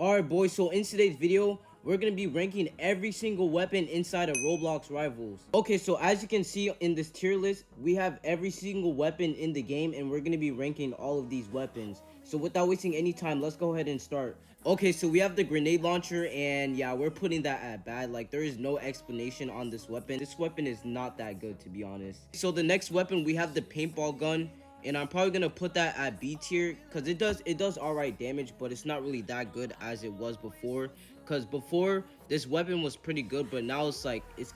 Alright boys, so in today's video, we're going to be ranking every single weapon inside of Roblox Rivals. Okay, so as you can see in this tier list, we have every single weapon in the game and we're going to be ranking all of these weapons. So without wasting any time, let's go ahead and start. Okay, so we have the grenade launcher and yeah, we're putting that at bad. Like there is no explanation on this weapon. This weapon is not that good, to be honest. So the next weapon, we have the paintball gun. And I'm probably gonna put that at B tier because it does alright damage, but it's not really that good as it was before. Because before this weapon was pretty good, but now it's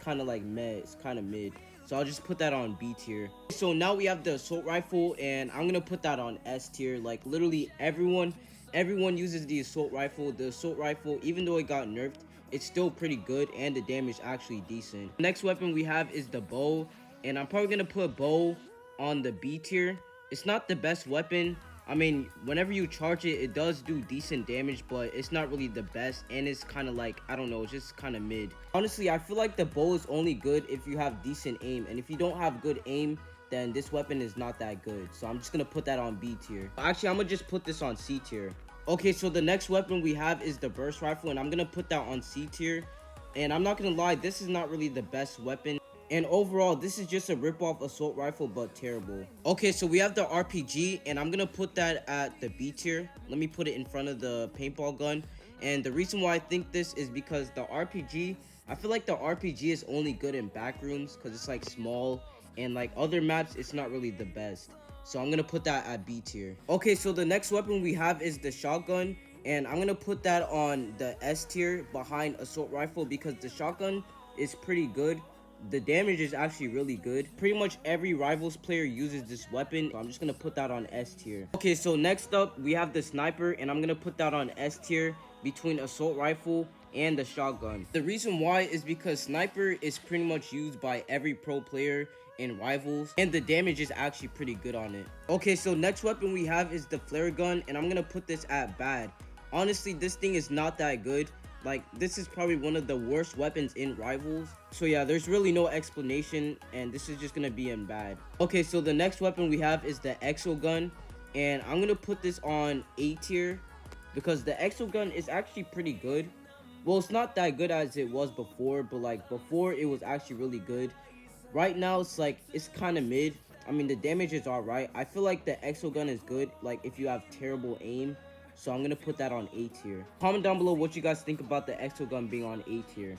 kind of like meh, it's kind of mid. So I'll just put that on B tier. So now we have the assault rifle, and I'm gonna put that on S tier. Like literally everyone uses the assault rifle. The assault rifle, even though it got nerfed, it's still pretty good and the damage actually decent. The next weapon we have is the bow, and I'm probably gonna put bow on the B tier. It's not the best weapon. I mean, whenever you charge it, it does do decent damage, but it's not really the best, and it's kind of like, I don't know, it's just kind of mid. Honestly, I feel like the bow is only good if you have decent aim, and if you don't have good aim, then this weapon is not that good. So I'm just gonna put that on B tier. Actually, I'm gonna just put this on C tier. Okay, so the next weapon we have is the burst rifle, and I'm gonna put that on C tier. And I'm not gonna lie, this is not really the best weapon. And overall, this is just a rip-off assault rifle, but terrible. Okay, so we have the RPG, and I'm gonna put that at the B tier. Let me put it in front of the paintball gun. And the reason why I think this is because the RPG, I feel like the RPG is only good in back rooms because it's like small, and like other maps, it's not really the best. So I'm gonna put that at B tier. Okay, so the next weapon we have is the shotgun, and I'm gonna put that on the S tier behind assault rifle because the shotgun is pretty good. The damage is actually really good. Pretty much every Rivals player uses this weapon, so I'm just gonna put that on S tier. Okay, so next up we have the sniper, and I'm gonna put that on S tier between assault rifle and the shotgun. The reason why is because sniper is pretty much used by every pro player in Rivals, and the damage is actually pretty good on it. Okay, so next weapon we have is the flare gun, and I'm gonna put this at bad. Honestly, this thing is not that good. Like, this is probably one of the worst weapons in Rivals. So yeah, there's really no explanation, and this is just gonna be in bad. Okay, so the next weapon we have is the exo gun, and I'm gonna put this on A tier because the exo gun is actually pretty good. Well, it's not that good as it was before, but like before it was actually really good. Right now it's kind of mid. I mean, the damage is alright. I feel like the exo gun is good like if you have terrible aim. So I'm gonna put that on A tier. Comment down below what you guys think about the exo gun being on A tier.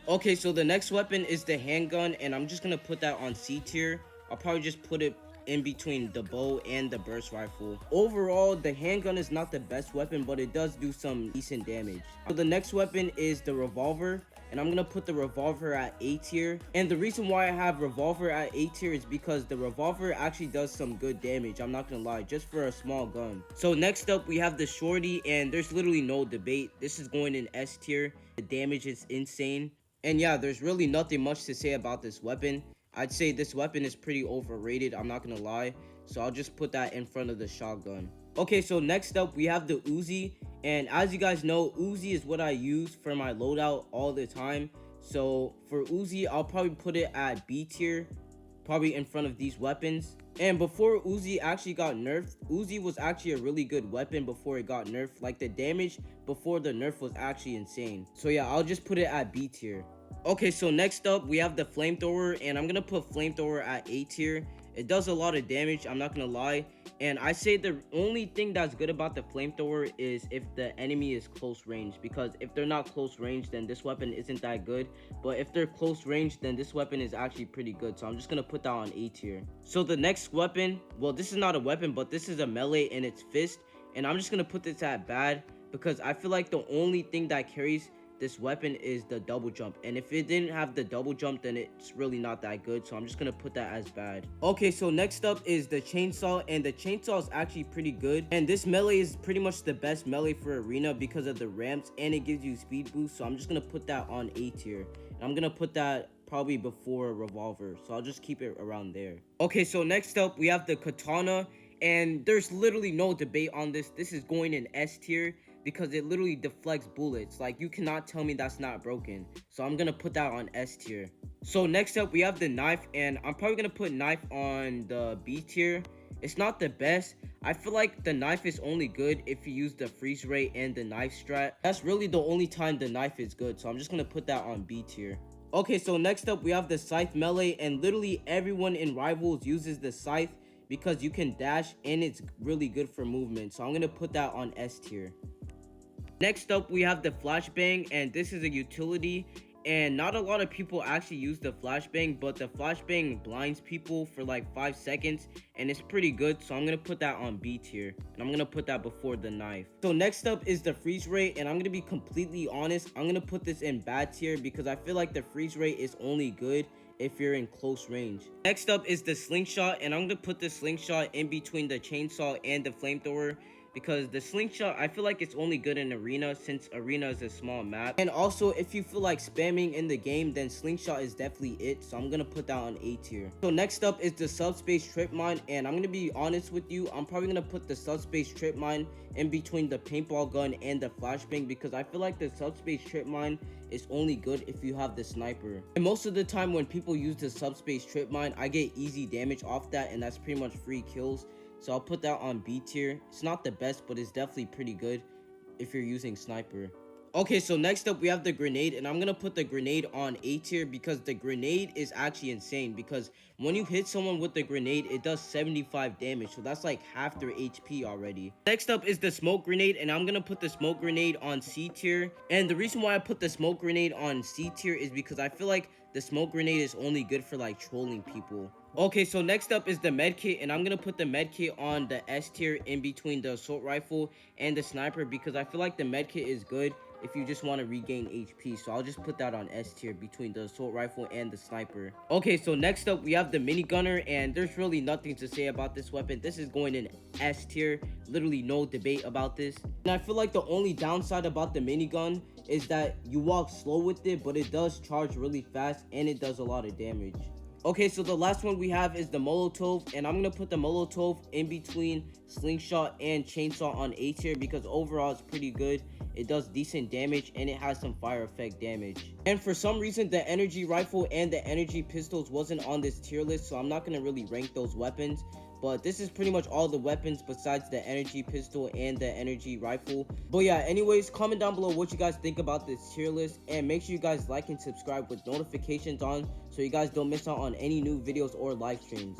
Okay, so the next weapon is the handgun, and I'm just gonna put that on C tier. I'll probably just put it in between the bow and the burst rifle. Overall, the handgun is not the best weapon, but it does do some decent damage. So the next weapon is the revolver, and I'm gonna put the revolver at A tier. And the reason why I have revolver at A tier is because the revolver actually does some good damage. I'm not gonna lie, just for a small gun. So next up we have the shorty, and there's literally no debate. This is going in S tier. The damage is insane. And yeah, there's really nothing much to say about this weapon. I'd say this weapon is pretty overrated, I'm not gonna lie. So I'll just put that in front of the shotgun. Okay, so next up we have the Uzi, and as you guys know, Uzi is what I use for my loadout all the time. So for Uzi, I'll probably put it at B tier, probably in front of these weapons. And before Uzi actually got nerfed, Uzi was actually a really good weapon before it got nerfed. Like the damage before the nerf was actually insane. So yeah, I'll just put it at B tier. Okay, so next up we have the flamethrower, and I'm gonna put flamethrower at A tier. It does a lot of damage, I'm not gonna lie. And I say the only thing that's good about the flamethrower is if the enemy is close range, because if they're not close range, then this weapon isn't that good. But if they're close range, then this weapon is actually pretty good. So I'm just gonna put that on A tier. So the next weapon, well, this is not a weapon, but this is a melee and it's fist. And I'm just gonna put this at bad because I feel like the only thing that carries this weapon is the double jump, and if it didn't have the double jump, then it's really not that good. So I'm just gonna put that as bad. Okay, so next up is the chainsaw, and the chainsaw is actually pretty good, and this melee is pretty much the best melee for arena because of the ramps, and it gives you speed boost. So I'm just gonna put that on A tier, and I'm gonna put that probably before revolver, so I'll just keep it around there. Okay, so next up we have the katana, and there's literally no debate on this. This is going in S tier because it literally deflects bullets. Like, you cannot tell me that's not broken. So I'm gonna put that on S tier. So next up we have the knife, and I'm probably gonna put knife on the B tier. It's not the best. I feel like the knife is only good if you use the freeze rate and the knife strat. That's really the only time the knife is good, so I'm just gonna put that on B tier. Okay, so next up we have the scythe melee, and literally everyone in Rivals uses the scythe because you can dash and it's really good for movement, so I'm gonna put that on S tier. Next up we have the flashbang, and this is a utility, and not a lot of people actually use the flashbang, but the flashbang blinds people for like 5 seconds and it's pretty good, so I'm gonna put that on B tier, and I'm gonna put that before the knife. So next up is the freeze rate, and I'm gonna be completely honest, I'm gonna put this in bad tier because I feel like the freeze rate is only good if you're in close range. Next up is the slingshot, and I'm gonna put the slingshot in between the chainsaw and the flamethrower because the slingshot, I feel like it's only good in arena since arena is a small map. And also, if you feel like spamming in the game, then slingshot is definitely it, so I'm gonna put that on A tier. So next up is the subspace trip mine, and I'm gonna be honest with you, I'm probably gonna put the subspace trip mine in between the paintball gun and the flashbang because I feel like the subspace trip mine is only good if you have the sniper. And most of the time when people use the subspace trip mine, I get easy damage off that, and that's pretty much free kills. So I'll put that on B tier. It's not the best, but it's definitely pretty good if you're using sniper. Okay, so next up we have the grenade, and I'm gonna put the grenade on A tier because the grenade is actually insane, because when you hit someone with the grenade, it does 75 damage, so that's like half their HP already. Next up is the smoke grenade, and I'm gonna put the smoke grenade on C tier. And the reason why I put the smoke grenade on C tier is because I feel like the smoke grenade is only good for like trolling people. Okay, so next up is the medkit, and I'm gonna put the medkit on the S tier in between the assault rifle and the sniper because I feel like the medkit is good if you just want to regain HP, so I'll just put that on S tier between the assault rifle and the sniper. Okay, so next up we have the minigunner, and there's really nothing to say about this weapon. This is going in S tier, literally no debate about this. And I feel like the only downside about the minigun is that you walk slow with it, but it does charge really fast and it does a lot of damage. Okay, so the last one we have is the Molotov, and I'm gonna put the Molotov in between slingshot and chainsaw on A tier because overall it's pretty good. It does decent damage and it has some fire effect damage. And for some reason the energy rifle and the energy pistols wasn't on this tier list, so I'm not gonna really rank those weapons. But this is pretty much all the weapons besides the energy pistol and the energy rifle. But yeah, anyways, comment down below what you guys think about this tier list, and make sure you guys like and subscribe with notifications on so you guys don't miss out on any new videos or live streams.